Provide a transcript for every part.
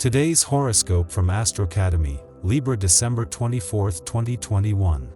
Today's horoscope from Astrocademy, Libra December 24, 2021.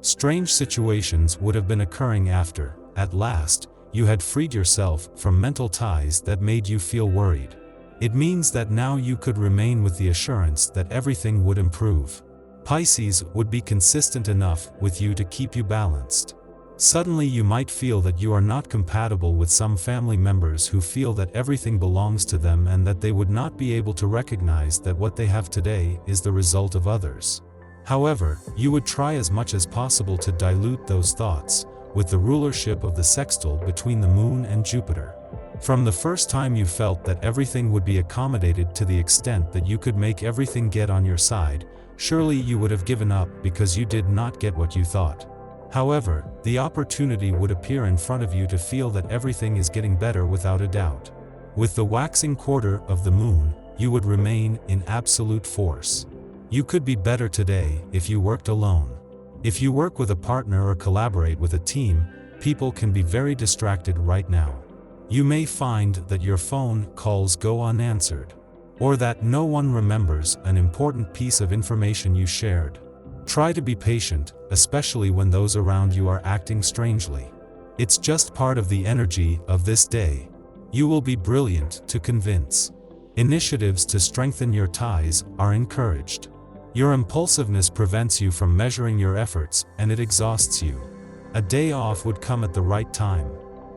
Strange situations would have been occurring after, at last, you had freed yourself from mental ties that made you feel worried. It means that now you could remain with the assurance that everything would improve. Pisces would be consistent enough with you to keep you balanced. Suddenly you might feel that you are not compatible with some family members who feel that everything belongs to them and that they would not be able to recognize that what they have today is the result of others. However, you would try as much as possible to dilute those thoughts, with the rulership of the sextile between the Moon and Jupiter. From the first time you felt that everything would be accommodated to the extent that you could make everything get on your side, surely you would have given up because you did not get what you thought. However, the opportunity would appear in front of you to feel that everything is getting better without a doubt. With the waxing quarter of the Moon, you would remain in absolute force. You could be better today if you worked alone. If you work with a partner or collaborate with a team, people can be very distracted right now. You may find that your phone calls go unanswered, or that no one remembers an important piece of information you shared. Try to be patient, especially when those around you are acting strangely. It's just part of the energy of this day. You will be brilliant to convince. Initiatives to strengthen your ties are encouraged. Your impulsiveness prevents you from measuring your efforts, and it exhausts you. A day off would come at the right time.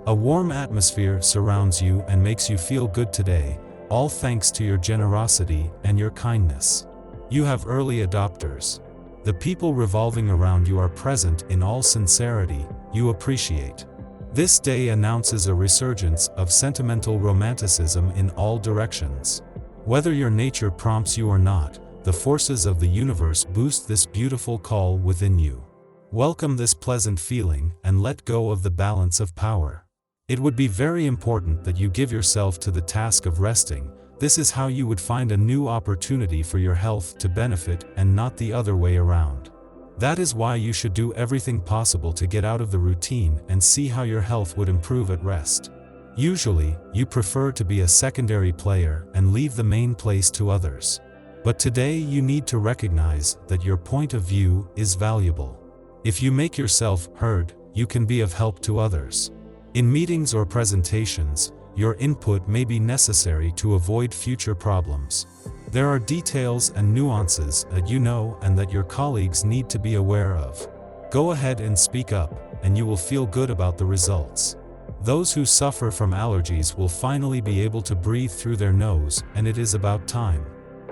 A warm atmosphere surrounds you and makes you feel good today, all thanks to your generosity and your kindness. You have early adopters. The people revolving around you are present in all sincerity, you appreciate. This day announces a resurgence of sentimental romanticism in all directions. Whether your nature prompts you or not, the forces of the universe boost this beautiful call within you. Welcome this pleasant feeling and let go of the balance of power. It would be very important that you give yourself to the task of resting. This is how you would find a new opportunity for your health to benefit and not the other way around. That is why you should do everything possible to get out of the routine and see how your health would improve at rest. Usually, you prefer to be a secondary player and leave the main place to others. But today you need to recognize that your point of view is valuable. If you make yourself heard, you can be of help to others. In meetings or presentations, your input may be necessary to avoid future problems. There are details and nuances that you know and that your colleagues need to be aware of. Go ahead and speak up, and you will feel good about the results. Those who suffer from allergies will finally be able to breathe through their nose, and it is about time.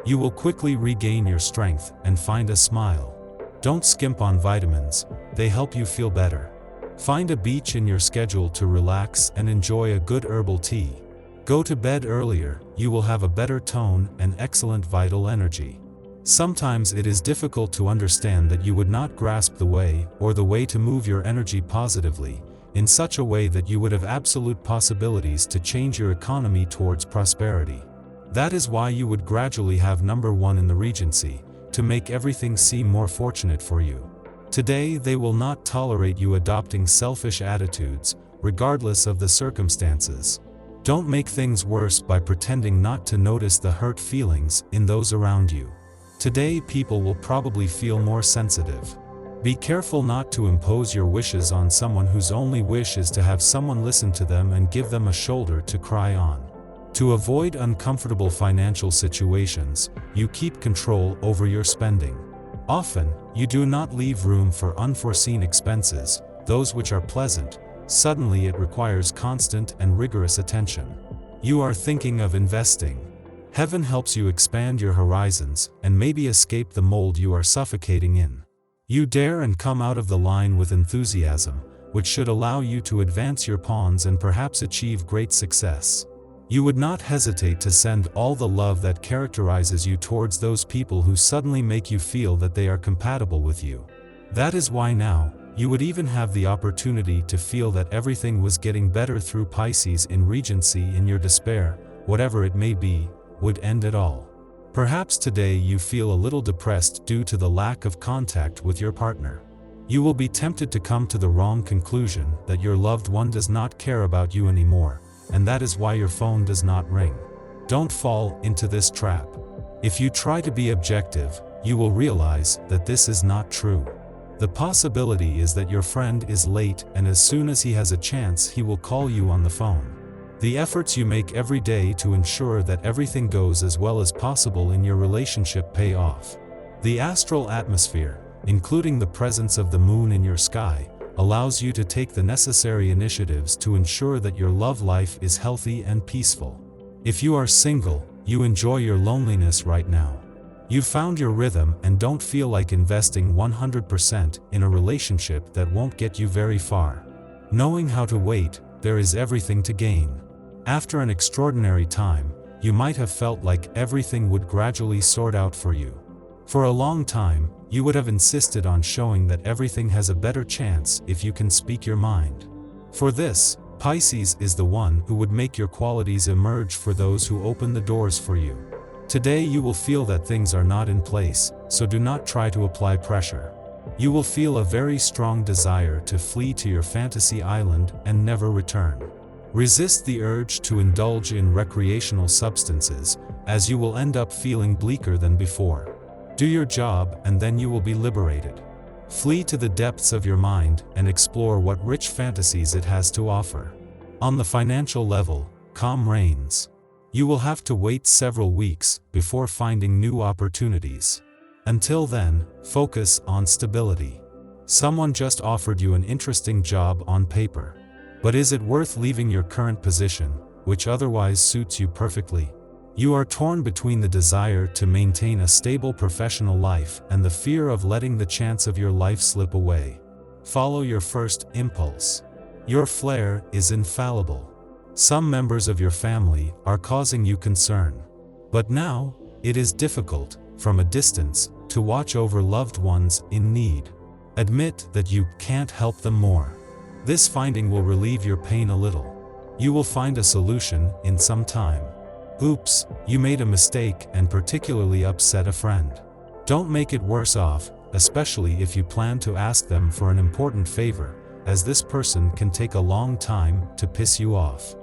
You will quickly regain your strength and find a smile. Don't skimp on vitamins, they help you feel better. Find a beach in your schedule to relax and enjoy a good herbal tea. Go to bed earlier, you will have a better tone and excellent vital energy. Sometimes it is difficult to understand that you would not grasp the way or the way to move your energy positively, in such a way that you would have absolute possibilities to change your economy towards prosperity. That is why you would gradually have number one in the Regency, to make everything seem more fortunate for you. Today they will not tolerate you adopting selfish attitudes, regardless of the circumstances. Don't make things worse by pretending not to notice the hurt feelings in those around you. Today people will probably feel more sensitive. Be careful not to impose your wishes on someone whose only wish is to have someone listen to them and give them a shoulder to cry on. To avoid uncomfortable financial situations, you keep control over your spending. Often, you do not leave room for unforeseen expenses, those which are pleasant. Suddenly it requires constant and rigorous attention. You are thinking of investing. Heaven helps you expand your horizons and maybe escape the mold you are suffocating in. You dare and come out of the line with enthusiasm, which should allow you to advance your pawns and perhaps achieve great success. You would not hesitate to send all the love that characterizes you towards those people who suddenly make you feel that they are compatible with you. That is why now, you would even have the opportunity to feel that everything was getting better through Pisces in Regency in your despair, whatever it may be, would end it all. Perhaps today you feel a little depressed due to the lack of contact with your partner. You will be tempted to come to the wrong conclusion that your loved one does not care about you anymore, and that is why your phone does not ring. Don't fall into this trap. If you try to be objective, you will realize that this is not true. The possibility is that your friend is late, and as soon as he has a chance, he will call you on the phone. The efforts you make every day to ensure that everything goes as well as possible in your relationship pay off. The astral atmosphere, including the presence of the moon in your sky, allows you to take the necessary initiatives to ensure that your love life is healthy and peaceful. If you are single, you enjoy your loneliness right now. You found your rhythm and don't feel like investing 100% in a relationship that won't get you very far. Knowing how to wait, there is everything to gain. After an extraordinary time, you might have felt like everything would gradually sort out for you. For a long time, you would have insisted on showing that everything has a better chance if you can speak your mind. For this, Pisces is the one who would make your qualities emerge for those who open the doors for you. Today you will feel that things are not in place, so do not try to apply pressure. You will feel a very strong desire to flee to your fantasy island and never return. Resist the urge to indulge in recreational substances, as you will end up feeling bleaker than before. Do your job and then you will be liberated. Flee to the depths of your mind and explore what rich fantasies it has to offer. On the financial level, calm reigns. You will have to wait several weeks before finding new opportunities. Until then, focus on stability. Someone just offered you an interesting job on paper. But is it worth leaving your current position, which otherwise suits you perfectly? You are torn between the desire to maintain a stable professional life and the fear of letting the chance of your life slip away. Follow your first impulse. Your flair is infallible. Some members of your family are causing you concern. But now, it is difficult, from a distance, to watch over loved ones in need. Admit that you can't help them more. This finding will relieve your pain a little. You will find a solution in some time. Oops, you made a mistake and particularly upset a friend. Don't make it worse off, especially if you plan to ask them for an important favor, as this person can take a long time to piss you off.